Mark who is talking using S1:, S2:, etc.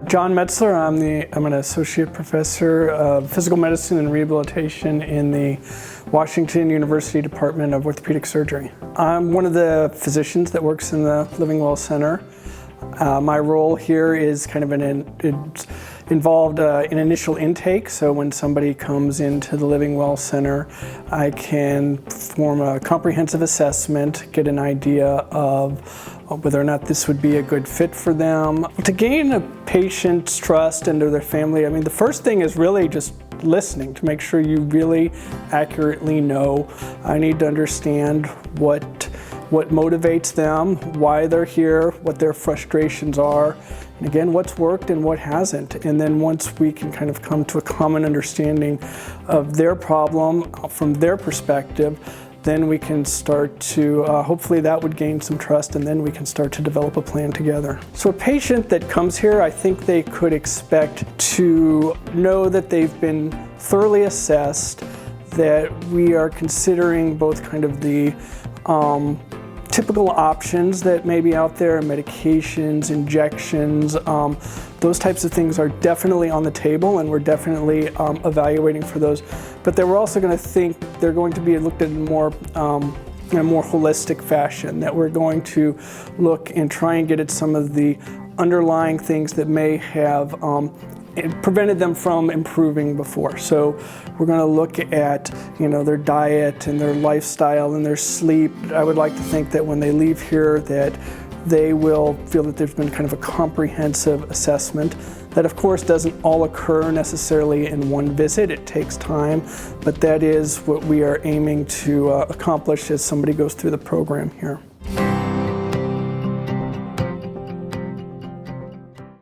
S1: John Metzler. I'm an associate professor of physical medicine and rehabilitation in the Washington University Department of Orthopedic Surgery. I'm one of the physicians that works in the Living Well Center. My role here is kind of involved in initial intake. So when somebody comes into the Living Well Center, I can perform a comprehensive assessment, get an idea of whether or not this would be a good fit for them. To gain a patient's trust into their family, I mean, the first thing is really just listening to make sure you really accurately know. I need to understand what motivates them, why they're here, what their frustrations are, and again, what's worked and what hasn't. And then once we can kind of come to a common understanding of their problem from their perspective, then we can start to, hopefully that would gain some trust, and then we can start to develop a plan together. So a patient that comes here, I think they could expect to know that they've been thoroughly assessed, that we are considering both kind of the typical options that may be out there, medications, injections, those types of things are definitely on the table, and we're definitely evaluating for those. But then we're also going to think they're going to be looked at in more in a more holistic fashion, that we're going to look and try and get at some of the underlying things that may have prevented them from improving before. So we're going to look at, their diet and their lifestyle and their sleep. I would like to think that when they leave here that they will feel that there's been kind of a comprehensive assessment. That of course doesn't all occur necessarily in one visit. It takes time, but that is what we are aiming to accomplish as somebody goes through the program here.